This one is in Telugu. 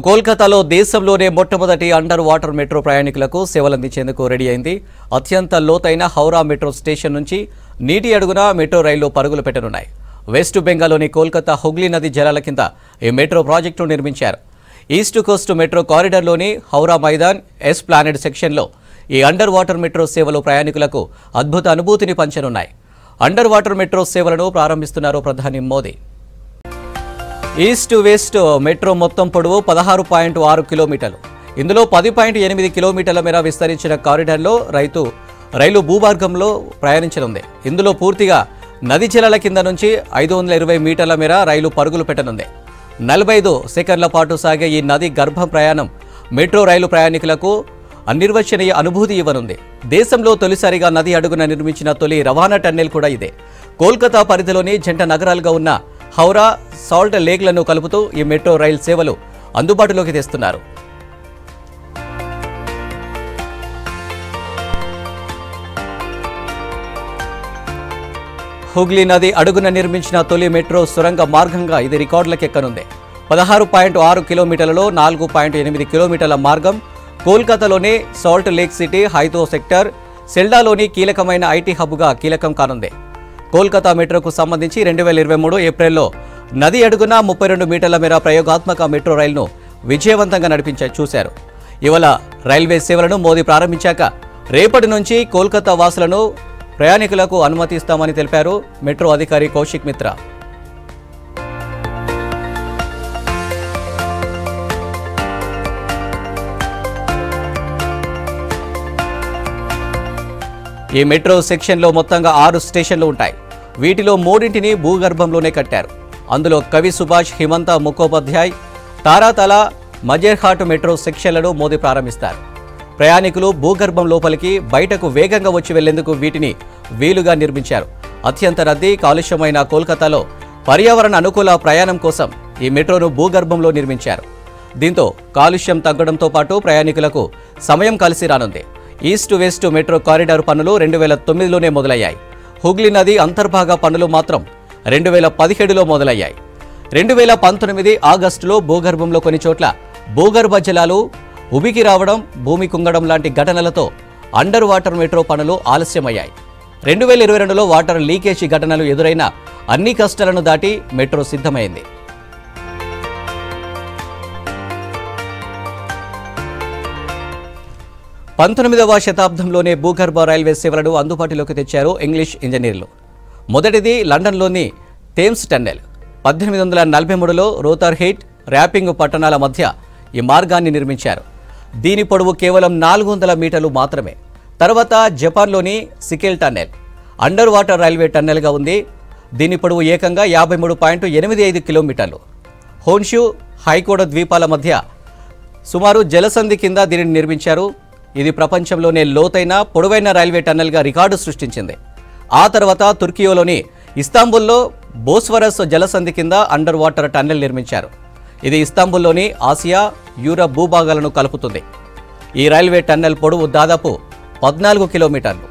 కోల్కతాలో దేశంలోనే మొట్టమొదటి అండర్ వాటర్ మెట్రో ప్రయాణికులకు సేవలందించేందుకు రెడీ అయింది. అత్యంత లోతైన హౌరా మెట్రో స్టేషన్ నుంచి నీటి అడుగున మెట్రో రైళ్లు పరుగులు పెట్టనున్నాయి. వెస్ట్ బెంగాల్లోని కోల్కతా హుగ్లీ నది జలాల కింద ఈ మెట్రో ప్రాజెక్టును నిర్మించారు. ఈస్ట్ కోస్ట్ మెట్రో కారిడార్లోని హౌరా మైదాన్ ఎస్ ప్లానెడ్ సెక్షన్లో ఈ అండర్ వాటర్ మెట్రో సేవలు ప్రయాణికులకు అద్భుత అనుభూతిని పంచనున్నాయి. అండర్ వాటర్ మెట్రో సేవలను ప్రారంభిస్తున్నారు ప్రధాని మోదీ. ఈస్ట్ వెస్ట్ మెట్రో మొత్తం పొడవు 16.6 కిలోమీటర్లు. ఇందులో 10.8 కిలోమీటర్ల మేర విస్తరించిన కారిడార్లో రైలు భూభాగంలో ప్రయాణించనుంది. ఇందులో పూర్తిగా నది జలాల కింద నుంచి 520 మీటర్ల మేర రైలు పరుగులు పెట్టనుంది. 45 సెకండ్ల పాటు సాగే ఈ నది గర్భ ప్రయాణం మెట్రో రైలు ప్రయాణికులకు అనిర్వచనీయ అనుభూతి ఇవ్వనుంది. దేశంలో తొలిసారిగా నది అడుగున నిర్మించిన తొలి రవాణా టన్నెల్ కూడా ఇదే. కోల్కతా పరిధిలోని జంట నగరాలుగా ఉన్న హౌరా, సాల్ట్ లేక్లను కలుపుతూ ఈ మెట్రో రైల్ సేవలు అందుబాటులోకి తెస్తున్నారు. హుగ్లీ నది అడుగున నిర్మించిన తొలి మెట్రో సొరంగ మార్గంగా ఇది రికార్డులకెక్కనుంది. 16.6 కిలోమీటర్లలో 4.8 కిలోమీటర్ల మార్గం కోల్కతాలోని సాల్ట్ లేక్ సిటీ, హైతో సెక్టర్, సెల్డాలోని కీలకమైన ఐటీ హబ్గా కీలకం కానుంది. కోల్కతా మెట్రోకు సంబంధించి 2023 ఏప్రిల్లో నది అడుగున 32 మీటర్ల మేర ప్రయోగాత్మక మెట్రో రైలును విజయవంతంగా చూశారు. ఇవాళ రైల్వే సేవలను మోదీ ప్రారంభించాక రేపటి నుంచి కోల్కతా వాసులను ప్రయాణికులకు అనుమతిస్తామని తెలిపారు మెట్రో అధికారి కౌశిక్ మిత్రా. ఈ మెట్రో సెక్షన్లో మొత్తంగా 6 స్టేషన్లు ఉంటాయి. వీటిలో 3ంటిని భూగర్భంలోనే కట్టారు. అందులో కవి సుభాష్, హిమంత ముఖోపాధ్యాయ్, తారాతల, మజర్హాట్ మెట్రో సెక్షన్లను మోదీ ప్రారంభిస్తారు. ప్రయాణికులు భూగర్భం లోపలికి, బయటకు వేగంగా వచ్చి వెళ్లేందుకు వీటిని వీలుగా నిర్మించారు. అత్యంత రద్దీ, కాలుష్యమైన కోల్కతాలో పర్యావరణ అనుకూల ప్రయాణం కోసం ఈ మెట్రోను భూగర్భంలో నిర్మించారు. దీంతో కాలుష్యం తగ్గడంతో పాటు ప్రయాణికులకు సమయం కలిసి రానుంది. ఈస్ట్ వెస్ట్ మెట్రో కారిడార్ పనులు 2009లోనే మొదలయ్యాయి. హుగ్లీ నది అంతర్భాగ పనులు మాత్రం 2017లో మొదలయ్యాయి. 2019 ఆగస్టులో భూగర్భంలో కొన్ని చోట్ల భూగర్భ జలాలు ఉబికి రావడం, భూమి కుంగడం లాంటి ఘటనలతో అండర్ వాటర్ మెట్రో పనులు ఆలస్యమయ్యాయి. 2022లో వాటర్ లీకేజీ ఘటనలు ఎదురైన అన్ని కష్టాలను దాటి మెట్రో సిద్ధమైంది. 19వ శతాబ్దంలోనే భూగర్భ రైల్వే సేవలను అందుబాటులోకి తెచ్చారు ఇంగ్లీష్ ఇంజనీర్లు. మొదటిది లండన్లోని థేమ్స్ టన్నెల్. 1843లో రోథర్ హీట్, ర్యాపింగ్ పట్టణాల మధ్య ఈ మార్గాన్ని నిర్మించారు. దీని పొడవు కేవలం 400 మీటర్లు మాత్రమే. తర్వాత జపాన్లోని సికెల్ టన్నెల్ అండర్ వాటర్ రైల్వే టన్నెల్గా ఉంది. దీని పొడవు ఏకంగా 53.85 కిలోమీటర్లు. హోన్షు, హైకోడ ద్వీపాల మధ్య సుమారు జలసంధి కింద దీనిని నిర్మించారు. ఇది ప్రపంచంలోనే లోతైన, పొడవైన రైల్వే టన్నెల్గా రికార్డు సృష్టించింది. ఆ తర్వాత తుర్కియోలోని ఇస్తాంబుల్లో బోస్వరస్ జలసంధి కింద అండర్ వాటర్ టన్నెల్ నిర్మించారు. ఇది ఇస్తాంబుల్లోని ఆసియా, యూరప్ భూభాగాలను కలుపుతుంది. ఈ రైల్వే టన్నెల్ పొడవు దాదాపు 14 కిలోమీటర్లు.